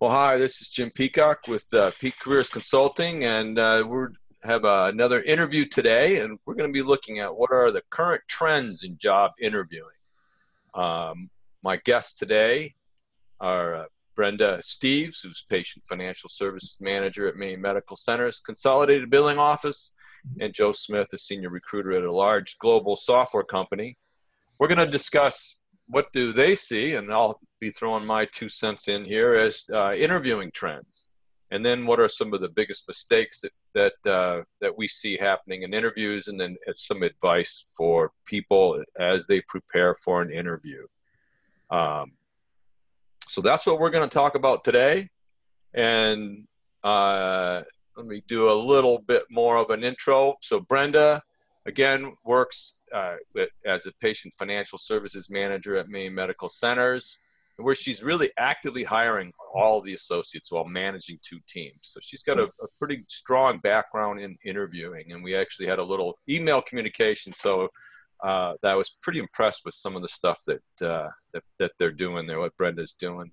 Well, hi, this is Jim Peacock with Peak Careers Consulting, and we have another interview today, and we're going to be looking at what are the current trends in job interviewing. My guests today are Brenda Steeves, who's Patient Financial Services Manager at Maine Medical Center's Consolidated Billing Office, and Joe Smith, a Senior Recruiter at a large global software company. We're going to discuss what do they see, and I'll be throwing my 2 cents in here as interviewing trends, and then what are some of the biggest mistakes that we see happening in interviews, and then some advice for people as they prepare for an interview. So that's what we're going to talk about today, and let me do a little bit more of an intro. So Brenda, again, works as a Patient Financial Services Manager at Maine Medical Centers, where she's really actively hiring all the associates while managing 2 teams. So she's got a pretty strong background in interviewing, and we actually had a little email communication. So that I was pretty impressed with some of the stuff that they're doing there, what Brenda's doing.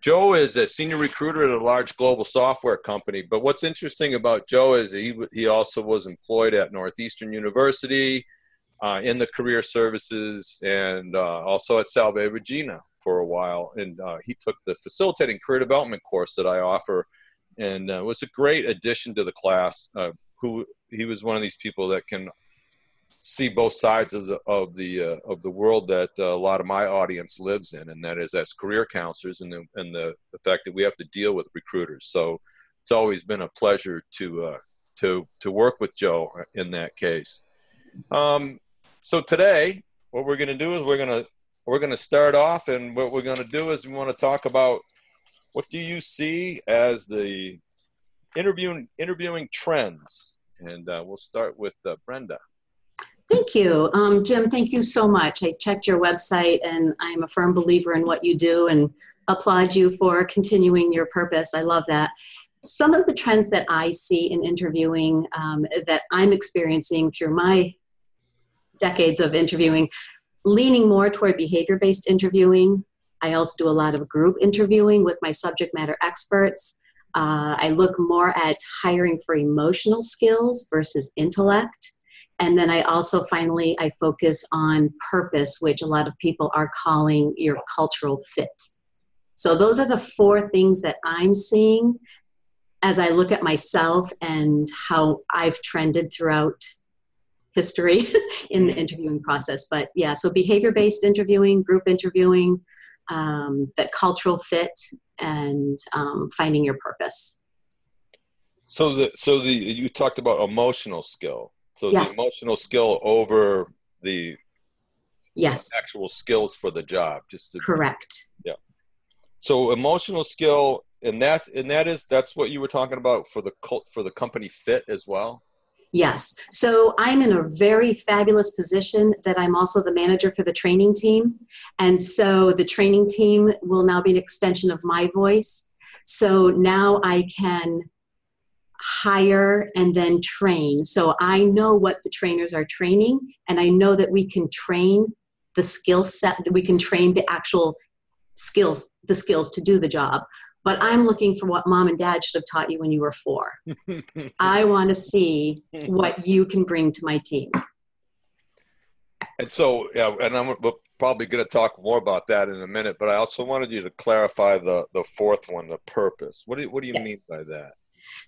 Joe is a senior recruiter at a large global software company, but what's interesting about Joe is he also was employed at Northeastern University in the career services, and also at Salve Regina for a while. And he took the Facilitating Career Development course that I offer, and was a great addition to the class. He was one of these people that can see both sides of the world that a lot of my audience lives in, and that is as career counselors, and the fact that we have to deal with recruiters. So it's always been a pleasure to work with Joe in that case. So today, what we're going to do is we're going to start off, and what we're going to do is we want to talk about what do you see as the interviewing trends, and we'll start with Brenda. Thank you. Jim, thank you so much. I checked your website, and I'm a firm believer in what you do and applaud you for continuing your purpose. I love that. Some of the trends that I see in interviewing that I'm experiencing through my decades of interviewing, leaning more toward behavior-based interviewing. I also do a lot of group interviewing with my subject matter experts. I look more at hiring for emotional skills versus intellect. And then I also I focus on purpose, which a lot of people are calling your cultural fit. So those are the 4 things that I'm seeing as I look at myself and how I've trended throughout history in the interviewing process. But yeah, so behavior-based interviewing, group interviewing, that cultural fit, and finding your purpose. So you talked about emotional skill. So yes. The emotional skill over the yes. actual skills for the job. Correct. Yeah. So emotional skill, and that's what you were talking about for the company fit as well. Yes. So I'm in a very fabulous position that I'm also the manager for the training team. And so the training team will now be an extension of my voice. So now I can hire and then train. So I know what the trainers are training, and I know that we can train the skill set, that we can train the actual skills, the skills to do the job. But I'm looking for what mom and dad should have taught you when you were 4. I want to see what you can bring to my team. And so, yeah, and we're probably going to talk more about that in a minute, but I also wanted you to clarify the 4th one, the purpose. What do you mean by that?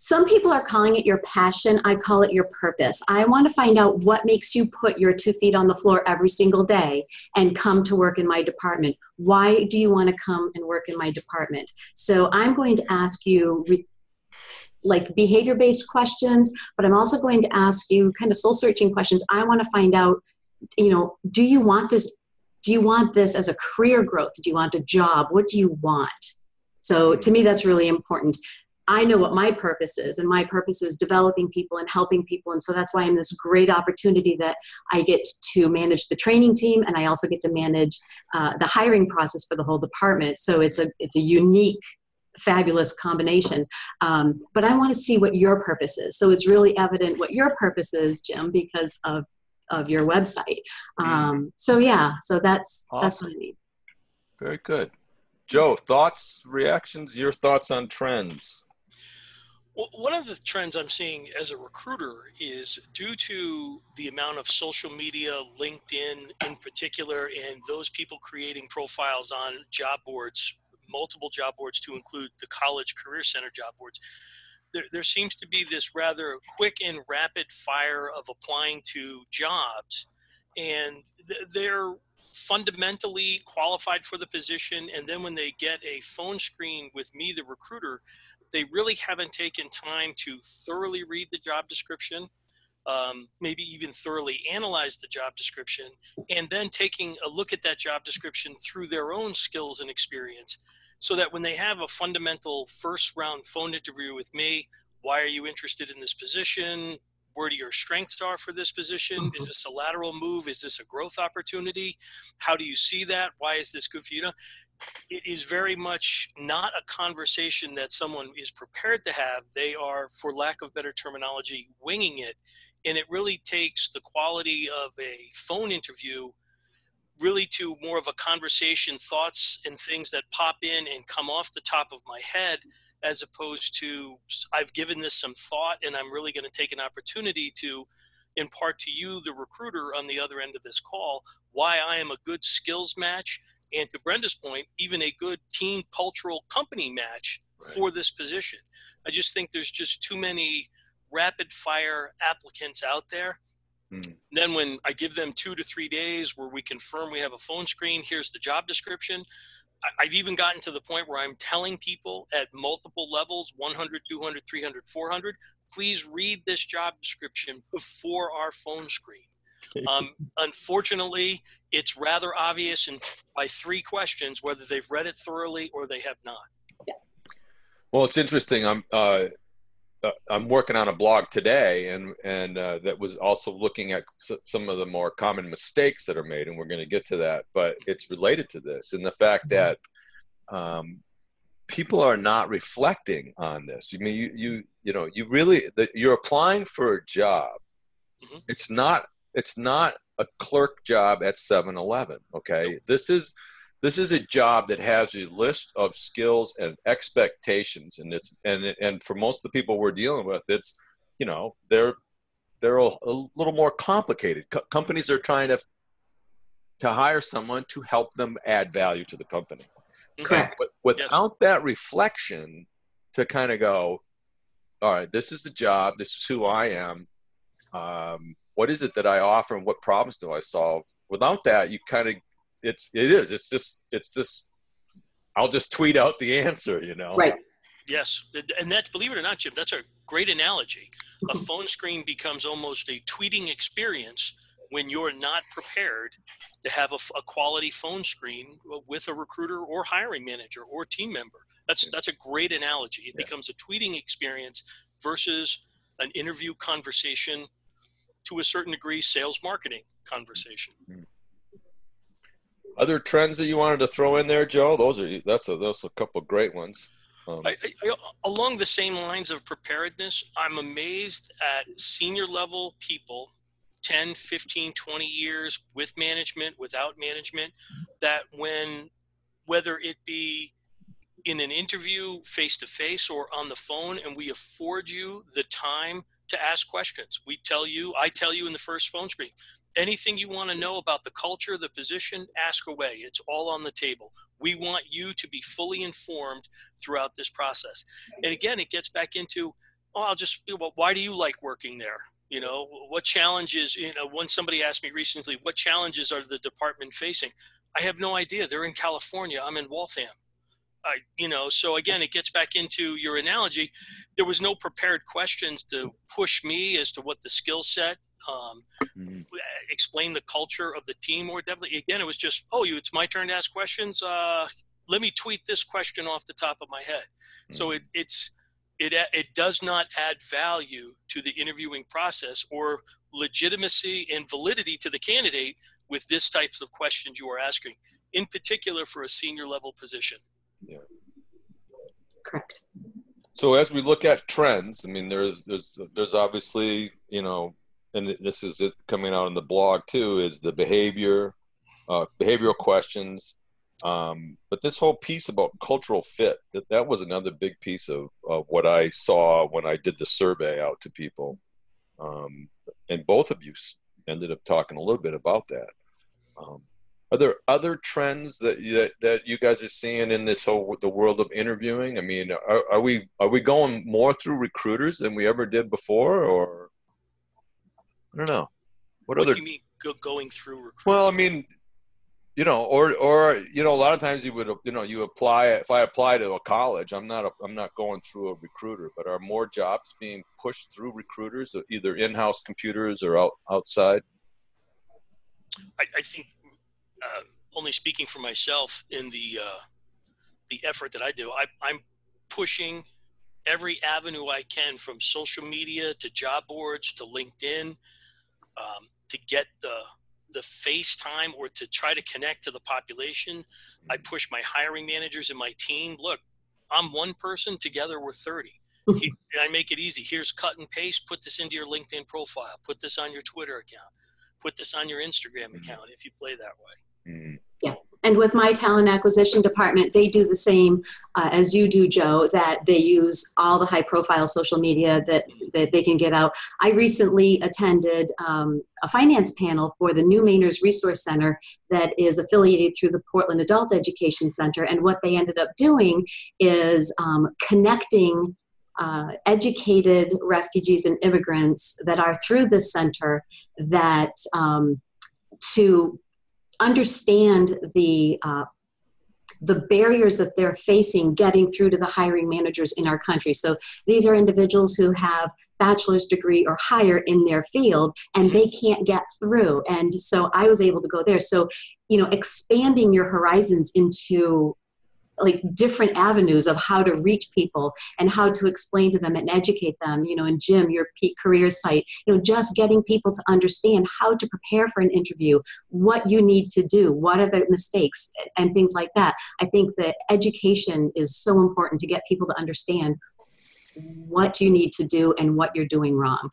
Some people are calling it your passion. I call it your purpose. I want to find out what makes you put your 2 feet on the floor every single day and come to work in my department. Why do you want to come and work in my department? So I'm going to ask you like behavior-based questions, but I'm also going to ask you kind of soul-searching questions. I want to find out, do you want this? Do you want this as a career growth? Do you want a job? What do you want? So to me, that's really important. I know what my purpose is, and my purpose is developing people and helping people. And so that's why I'm this great opportunity that I get to manage the training team, and I also get to manage the hiring process for the whole department. So it's a unique, fabulous combination. But I want to see what your purpose is. So it's really evident what your purpose is, Jim, because of your website. So that's awesome. what I need. Very good. Joe, thoughts, reactions, your thoughts on trends? Well, one of the trends I'm seeing as a recruiter is due to the amount of social media, LinkedIn in particular, and those people creating profiles on job boards, multiple job boards to include the college career center job boards. There seems to be this rather quick and rapid fire of applying to jobs, and they're fundamentally qualified for the position. And then when they get a phone screen with me, the recruiter, they really haven't taken time to thoroughly read the job description, maybe even thoroughly analyze the job description, and then taking a look at that job description through their own skills and experience, so that when they have a fundamental first round phone interview with me, why are you interested in this position? Where do your strengths are for this position? Is this a lateral move? Is this a growth opportunity? How do you see that? Why is this good for you? It is very much not a conversation that someone is prepared to have. They are, for lack of better terminology, winging it. And it really takes the quality of a phone interview really to more of a conversation, thoughts and things that pop in and come off the top of my head, as opposed to I've given this some thought and I'm really going to take an opportunity to impart to you, the recruiter on the other end of this call, why I am a good skills match, and to Brenda's point, even a good team cultural company match for this position. I just think there's just too many rapid fire applicants out there. Then when I give them 2 to 3 days where we confirm we have a phone screen, here's the job description. I've even gotten to the point where I'm telling people at multiple levels, 100, 200, 300, 400, please read this job description before our phone screen. Unfortunately, it's rather obvious by 3 questions whether they've read it thoroughly or they have not. Well, it's interesting. I'm working on a blog today, and that was also looking at some of the more common mistakes that are made, and we're going to get to that. But it's related to this, and the fact that people are not reflecting on this. I mean, you really you're applying for a job. Mm-hmm. It's not a clerk job at 7-Eleven. Okay, this is a job that has a list of skills and expectations, and for most of the people we're dealing with, it's they're a little more complicated. Companies are trying to hire someone to help them add value to the company. Correct. But without that reflection to kind of go, all right, this is the job, this is who I am. What is it that I offer, and what problems do I solve? Without that, you kind of it's just I'll just tweet out the answer, Right. Yes, and that's, believe it or not, Jim, that's a great analogy. A phone screen becomes almost a tweeting experience when you're not prepared to have a quality phone screen with a recruiter or hiring manager or team member. That's a great analogy. It becomes a tweeting experience versus an interview conversation, to a certain degree, sales marketing conversation. Mm-hmm. Other trends that you wanted to throw in there, Joe? Those a couple of great ones. Along the same lines of preparedness, I'm amazed at senior level people, 10, 15, 20 years with management, without management, that whether it be in an interview face-to-face or on the phone, and we afford you the time to ask questions. I tell you in the first phone screen, anything you want to know about the culture, the position, ask away. It's all on the table. We want you to be fully informed throughout this process. And again, it gets back into, why do you like working there? What challenges, when somebody asked me recently, what challenges are the department facing? I have no idea. They're in California. I'm in Waltham. So again, it gets back into your analogy. There was no prepared questions to push me as to what the skill set, explain the culture of the team, or definitely, again, it was just, it's my turn to ask questions. Let me tweet this question off the top of my head. So it does not add value to the interviewing process or legitimacy and validity to the candidate with this types of questions you are asking, in particular for a senior level position. Yeah. Correct. So as we look at trends, I mean, there's obviously, and this is it coming out in the blog too, is the behavioral questions, But this whole piece about cultural fit, that was another big piece of what I saw when I did the survey out to people. And both of you ended up talking a little bit about that. Are there other trends that you guys are seeing in the world of interviewing? I mean, are we going more through recruiters than we ever did before, or I don't know. What do you mean going through recruiters? Well, I mean, or a lot of times you apply. If I apply to a college, I'm not going through a recruiter. But are more jobs being pushed through recruiters, either in-house computers or outside? I think. Only speaking for myself in the effort that I do, I'm pushing every avenue I can, from social media to job boards to LinkedIn, to get the FaceTime or to try to connect to the population. I push my hiring managers and my team. Look, I'm one person, together we're 30. I make it easy. Here's cut and paste. Put this into your LinkedIn profile. Put this on your Twitter account. Put this on your Instagram account if you play that way. Yeah. And with my talent acquisition department, they do the same as you do, Joe, that they use all the high profile social media that they can get out. I recently attended a finance panel for the New Mainers Resource Center that is affiliated through the Portland Adult Education Center. And what they ended up doing is connecting educated refugees and immigrants that are through this center that to understand the barriers that they're facing getting through to the hiring managers in our country. So these are individuals who have bachelor's degree or higher in their field, and they can't get through. And so I was able to go there. So, expanding your horizons into like different avenues of how to reach people and how to explain to them and educate them, and Jim, your peak career site, just getting people to understand how to prepare for an interview, what you need to do, what are the mistakes and things like that. I think that education is so important to get people to understand what you need to do and what you're doing wrong.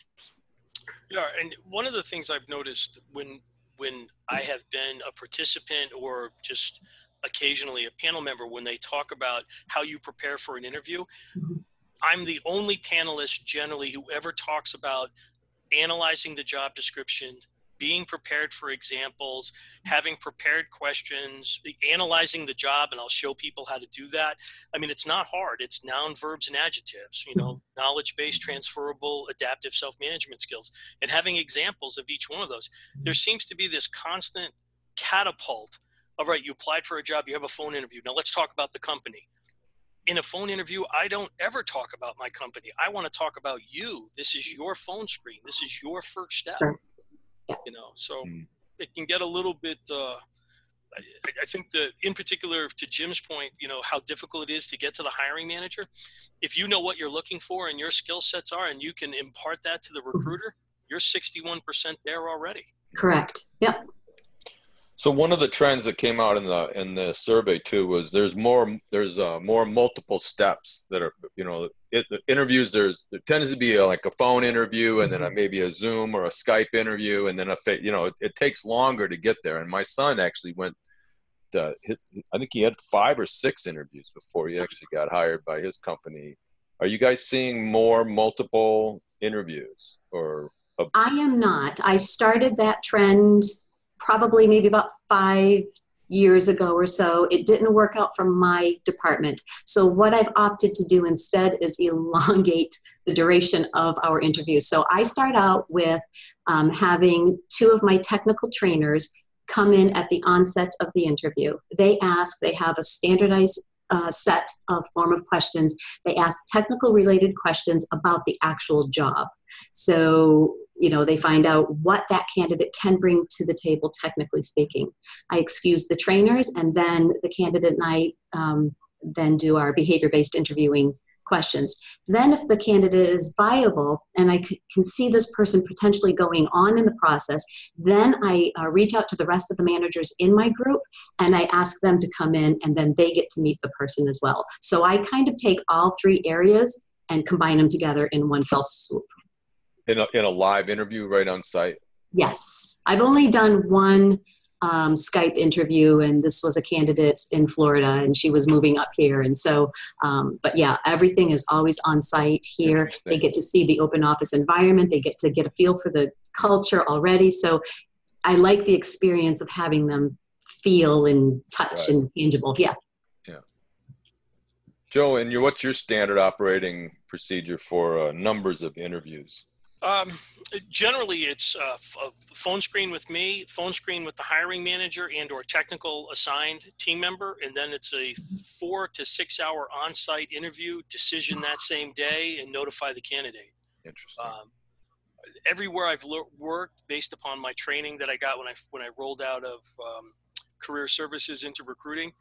Yeah, and one of the things I've noticed when I have been a participant or just occasionally a panel member, when they talk about how you prepare for an interview, I'm the only panelist generally who ever talks about analyzing the job description, being prepared for examples, having prepared questions, analyzing the job, and I'll show people how to do that. I mean, it's not hard. It's noun, verbs, and adjectives, knowledge-based, transferable, adaptive self-management skills, and having examples of each one of those. There seems to be this constant catapult. All right, you applied for a job, you have a phone interview. Now let's talk about the company. In a phone interview, I don't ever talk about my company. I want to talk about you. This is your phone screen. This is your first step. Sure. So it can get a little bit, I think that in particular to Jim's point, how difficult it is to get to the hiring manager. If you know what you're looking for and your skill sets are, and you can impart that to the recruiter, you're 61% there already. Correct. Yep. So one of the trends that came out in the survey too was there's more multiple steps that are the interviews. There tends to be like a phone interview, and then maybe a Zoom or a Skype interview, and then it takes longer to get there. And my son actually went I think he had 5 or 6 interviews before he actually got hired by his company. Are you guys seeing more multiple interviews or? I am not. I started that trend probably maybe about 5 years ago or so. It didn't work out for my department. So what I've opted to do instead is elongate the duration of our interviews. So I start out with having 2 of my technical trainers come in at the onset of the interview. They have a standardized set of form of questions. They ask technical related questions about the actual job. So, they find out what that candidate can bring to the table, technically speaking. I excuse the trainers, and then the candidate and I then do our behavior-based interviewing questions. Then if the candidate is viable and I can see this person potentially going on in the process, then I reach out to the rest of the managers in my group and I ask them to come in, and then they get to meet the person as well. So I kind of take all 3 areas and combine them together in one fell swoop. In a live interview right on site? Yes. I've only done one Skype interview, and this was a candidate in Florida, and she was moving up here. And so, but yeah, everything is always on site here. They get to see the open office environment. They get to get a feel for the culture already. So I like the experience of having them feel and touch and tangible. Yeah. Yeah. Joe, and what's your standard operating procedure for numbers of interviews? Generally, it's a phone screen with me, phone screen with the hiring manager and or technical assigned team member, and then it's a 4 to 6 hour on-site interview, decision that same day, and notify the candidate. Interesting. Everywhere I've worked, based upon my training that I got when I rolled out of career services into recruiting,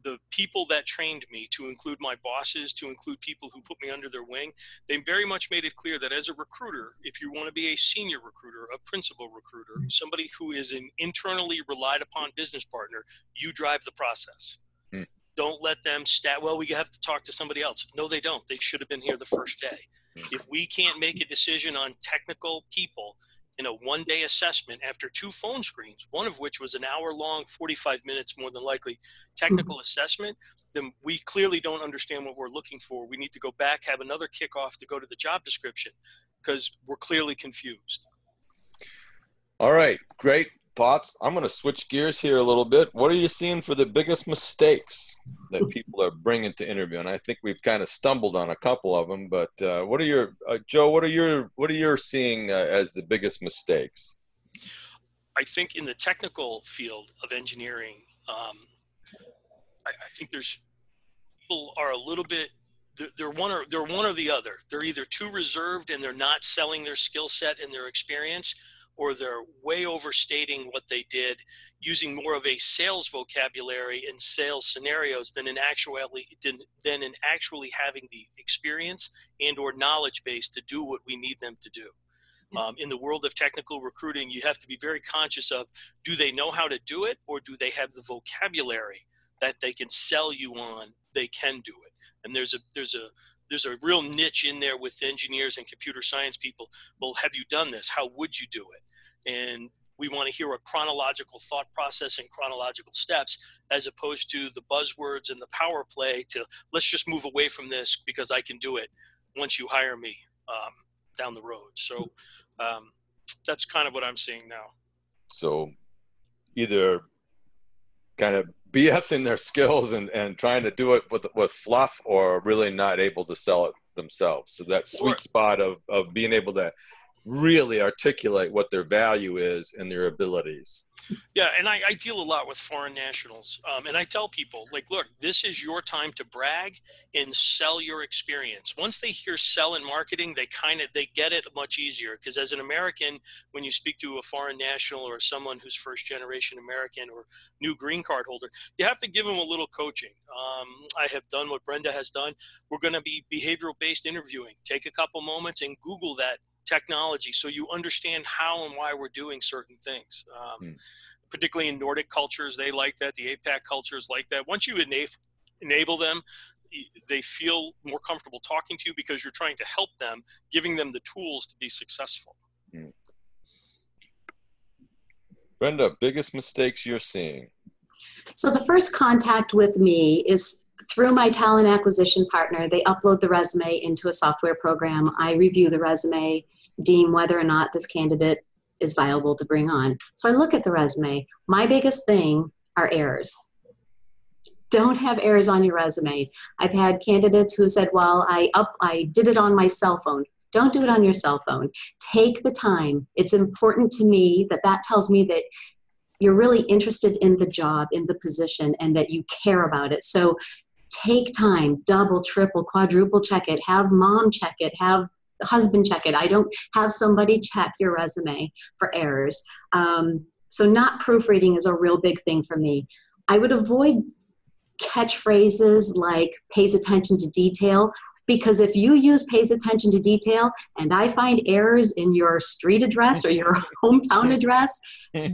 the people that trained me, to include my bosses, to include people who put me under their wing, they very much made it clear that as a recruiter, if you want to be a senior recruiter, a principal recruiter, somebody who is an internally relied upon business partner, you drive the process. Don't let them well, we have to talk to somebody else. No, they don't. They should have been here the first day. If we can't make a decision on technical people in a one-day assessment after 2 phone screens, one of which was an hour-long, 45 minutes more than likely, technical assessment, then we clearly don't understand what we're looking for. We need to go back, have another kickoff to go to the job description, because we're clearly confused. All right, great thoughts. I'm going to switch gears here a little bit. What are you seeing for the biggest mistakes that people are bringing to interview? And I think we've kind of stumbled on a couple of them, but what are your Joe? What are you seeing as the biggest mistakes? I think in the technical field of engineering, I think people are a little bit. They're one or the other. They're either too reserved and they're not selling their skill set and their experience, or they're way overstating what they did, using more of a sales vocabulary and sales scenarios than in actually having the experience and or knowledge base to do what we need them to do. In the world of technical recruiting, you have to be very conscious of, do they know how to do it, or do they have the vocabulary that they can sell you on they can do it? And there's a real niche in there with engineers and computer science people. Well, have you done this? How would you do it? And we want to hear a chronological thought process and chronological steps, as opposed to the buzzwords and the power play to, let's just move away from this because I can do it once you hire me down the road. So that's kind of what I'm seeing now. So either kind of BSing their skills and trying to do it with fluff, or really not able to sell it themselves. So that sweet spot of being able to really articulate what their value is and their abilities. Yeah, and I deal a lot with foreign nationals, and I tell people, like, look, this is your time to brag and sell your experience. Once they hear sell in marketing, they get it much easier, because as an American, when you speak to a foreign national or someone who's first generation American or new green card holder, you have to give them a little coaching. I have done what Brenda has done. We're going to be behavioral based interviewing. Take a couple moments and Google that technology so you understand how and why we're doing certain things. Particularly in Nordic cultures, they like that. The APAC cultures like that. Once you enable them, they feel more comfortable talking to you because you're trying to help them, giving them the tools to be successful. Brenda, biggest mistakes you're seeing? So the first contact with me is through my talent acquisition partner. They upload the resume into a software program. I review the resume, deem whether or not this candidate is viable to bring on. So I look at the resume. My biggest thing are errors. Don't have errors on your resume. I've had candidates who said, well, I did it on my cell phone. Don't do it on your cell phone. Take the time. It's important to me that tells me that you're really interested in the job, in the position, and that you care about it. So take time, double, triple, quadruple check it, have mom check it, have husband check it. I don't have somebody check your resume for errors. So not proofreading is a real big thing for me. I would avoid catchphrases like pays attention to detail, because if you use pays attention to detail and I find errors in your street address or your hometown address,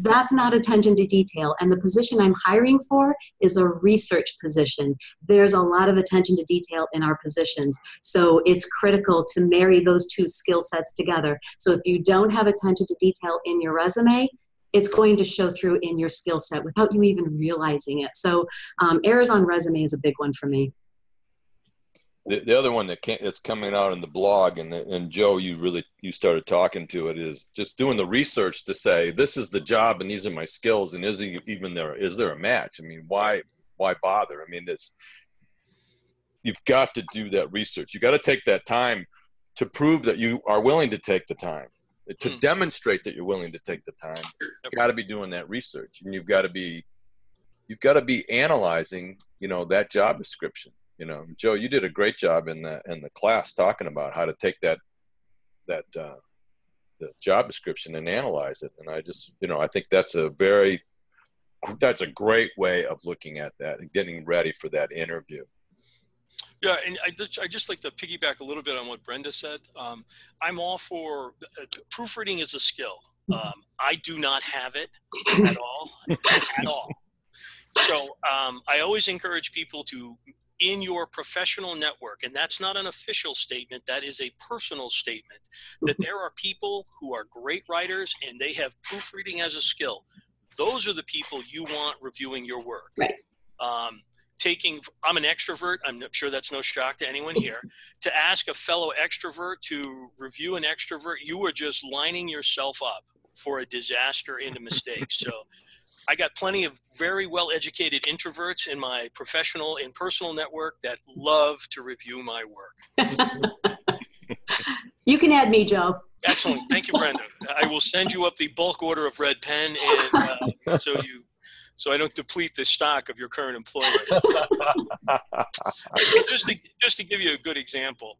that's not attention to detail. And the position I'm hiring for is a research position. There's a lot of attention to detail in our positions. So it's critical to marry those two skill sets together. So if you don't have attention to detail in your resume, it's going to show through in your skill set without you even realizing it. So errors on resume is a big one for me. The other one that's coming out in the blog, and Joe, you started talking to it, is just doing the research to say, this is the job and these are my skills, and is there a match? I mean, why bother? I mean, you've got to do that research. You got to take that time to prove that you are willing to take the time, to demonstrate that you're willing to take the time. You've got to be doing that research, and you've got to be analyzing, that job description. Joe, you did a great job in the class talking about how to take the job description and analyze it. And I just, I think that's a great way of looking at that and getting ready for that interview. Yeah, and I just like to piggyback a little bit on what Brenda said. I'm all for proofreading is a skill. I do not have it at all, at all. So I always encourage people to, in your professional network, and that's not an official statement, that is a personal statement, that there are people who are great writers and they have proofreading as a skill. Those are the people you want reviewing your work. Right. I'm an extrovert. I'm sure that's no shock to anyone here. To ask a fellow extrovert to review an extrovert, you are just lining yourself up for a disaster and a mistake. So I got plenty of very well-educated introverts in my professional and personal network that love to review my work. You can add me, Joe. Excellent. Thank you, Brenda. I will send you up the bulk order of red pen, and so I don't deplete the stock of your current employer. just to give you a good example,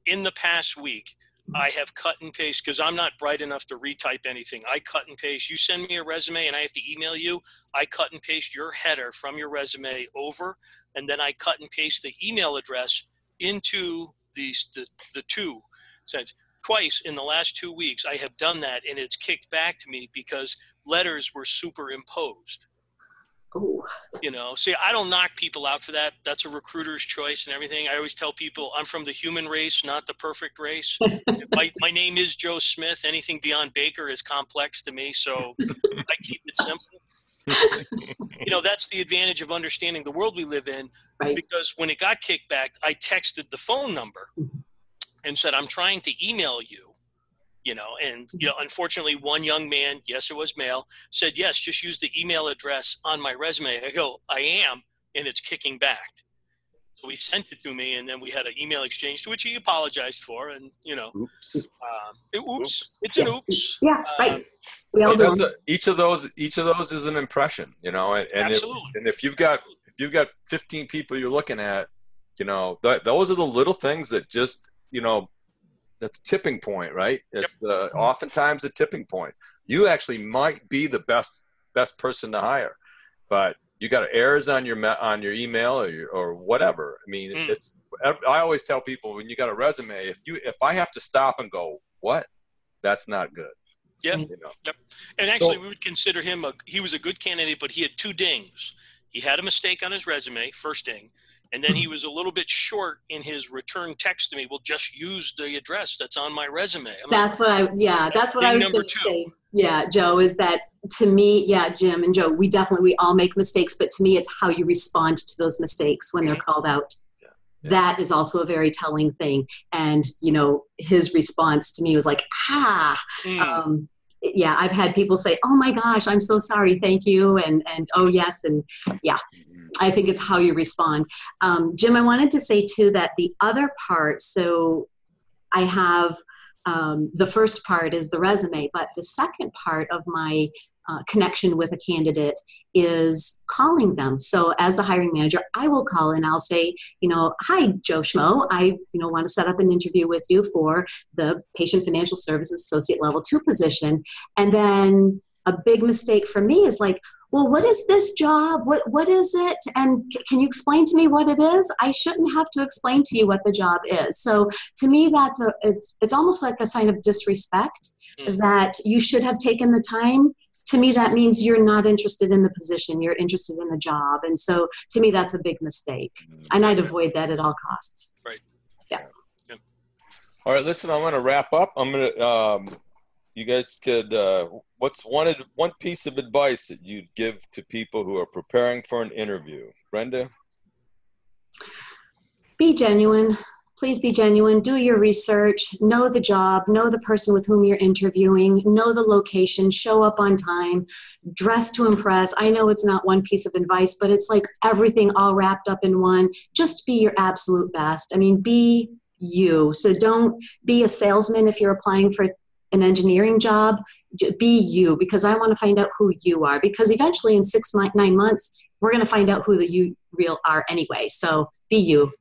in the past week, I have cut and paste, because I'm not bright enough to retype anything. I cut and paste. You send me a resume and I have to email you. I cut and paste your header from your resume over, and then I cut and paste the email address into the two. So twice in the last 2 weeks, I have done that, and it's kicked back to me because letters were superimposed. Ooh. See, I don't knock people out for that. That's a recruiter's choice and everything. I always tell people I'm from the human race, not the perfect race. My name is Joe Smith. Anything beyond Baker is complex to me, so I keep it simple. That's the advantage of understanding the world we live in, right? Because when it got kicked back, I texted the phone number and said, I'm trying to email you. Unfortunately, one young man, yes, it was male, said, yes, just use the email address on my resume. I go, I am, and it's kicking back. So he sent it to me, and then we had an email exchange, to which he apologized for. And, oops. It's an oops. Yeah, right. We all do. Each of those is an impression, and absolutely. If you've got 15 people you're looking at, those are the little things that just, that's a tipping point, right? It's oftentimes a tipping point. You actually might be the best person to hire, but you got errors on your email or whatever. I mean, I always tell people, when you got a resume, if I have to stop and go, what? That's not good. Yep. Yep. And actually, we would consider him he was a good candidate, but he had two dings. He had a mistake on his resume, first ding. And then he was a little bit short in his return text to me. Well, just use the address that's on my resume. That's what I was going to say. Yeah, Joe, is that to me, yeah, Jim and Joe, we all make mistakes, but to me, it's how you respond to those mistakes when they're called out. Yeah. Yeah. That is also a very telling thing. And, his response to me was like, yeah, I've had people say, oh my gosh, I'm so sorry. Thank you. And oh yes. And yeah. I think it's how you respond. Jim, I wanted to say too that the other part, so I have the first part is the resume, but the second part of my connection with a candidate is calling them. So as the hiring manager, I will call and I'll say, hi, Joe Schmo, I want to set up an interview with you for the Patient Financial Services Associate Level 2 position. And then a big mistake for me is like, well, what is this job? What is it? And can you explain to me what it is? I shouldn't have to explain to you what the job is. So to me, it's almost like a sign of disrespect that you should have taken the time. To me, that means you're not interested in the position. You're interested in the job. And so to me, that's a big mistake. And I'd avoid that at all costs. Right. Yeah. All right, listen, I'm going to wrap up. I'm going to, you guys could, what's one piece of advice that you'd give to people who are preparing for an interview? Brenda? Be genuine. Please be genuine. Do your research. Know the job. Know the person with whom you're interviewing. Know the location. Show up on time. Dress to impress. I know it's not one piece of advice, but it's like everything all wrapped up in one. Just be your absolute best. I mean, be you. So don't be a salesman if you're applying for an engineering job. Be you, because I want to find out who you are. Because eventually in 9 months, we're going to find out who you real are anyway. So be you.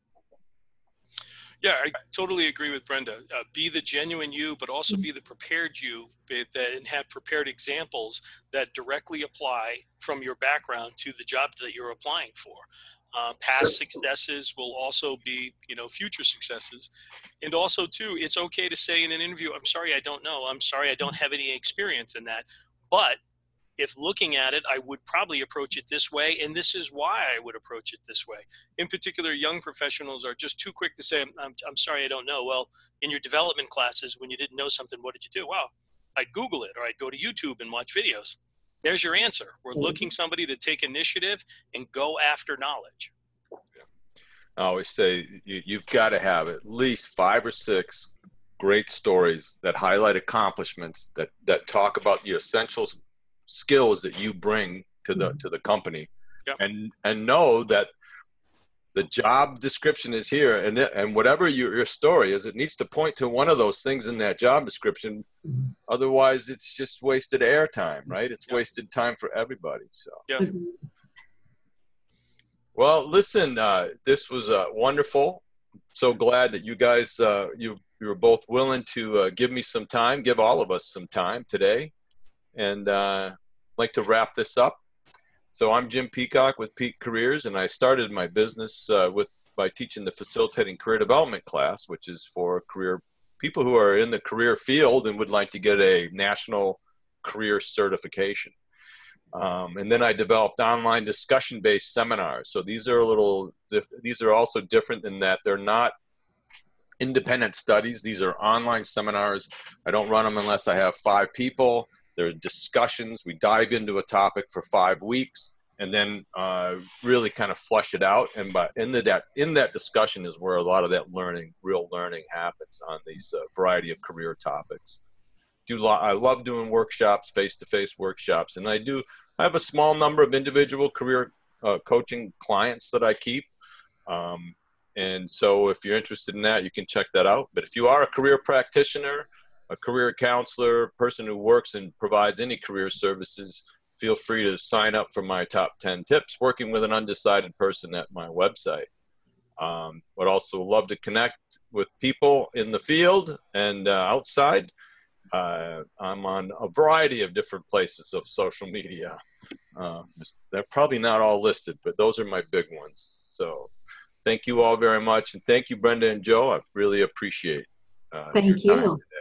Yeah, I totally agree with Brenda. Be the genuine you, but also be the prepared you, and have prepared examples that directly apply from your background to the job that you're applying for. Past successes will also be, future successes. And also, too, it's okay to say in an interview, I'm sorry, I don't know. I'm sorry, I don't have any experience in that. But if looking at it, I would probably approach it this way, and this is why I would approach it this way. In particular, young professionals are just too quick to say, I'm sorry, I don't know. Well, in your development classes, when you didn't know something, what did you do? Well, I'd Google it, or I'd go to YouTube and watch videos. There's your answer. We're looking somebody to take initiative and go after knowledge. I always say you've got to have at least 5 or 6 great stories that highlight accomplishments that talk about the essential skills that you bring to the company. Yep. and know that the job description is here, and whatever your story is, it needs to point to one of those things in that job description. Otherwise it's just wasted airtime, right? It's wasted time for everybody. So well, listen, this was wonderful. So glad that you guys you were both willing to give me some time, give all of us some time today. And I'd like to wrap this up. So I'm Jim Peacock with Peak Careers, and I started my business by teaching the Facilitating Career Development class, which is for people who are in the career field and would like to get a national career certification. And then I developed online discussion-based seminars. So these are also different in that they're not independent studies. These are online seminars. I don't run them unless I have 5 people. There's discussions. We dive into a topic for 5 weeks and then really kind of flush it out. And in that discussion is where a lot of that real learning happens on these variety of career topics. I love doing workshops, face-to-face workshops, and I have a small number of individual career coaching clients that I keep. And so if you're interested in that, you can check that out. But if you are a career practitioner, a career counselor, person who works and provides any career services, feel free to sign up for my top 10 tips working with an undecided person at my website. Would also love to connect with people in the field and outside. I'm on a variety of different places of social media. They're probably not all listed, but those are my big ones. So thank you all very much. And thank you, Brenda and Joe. I really appreciate Thank your time you. today.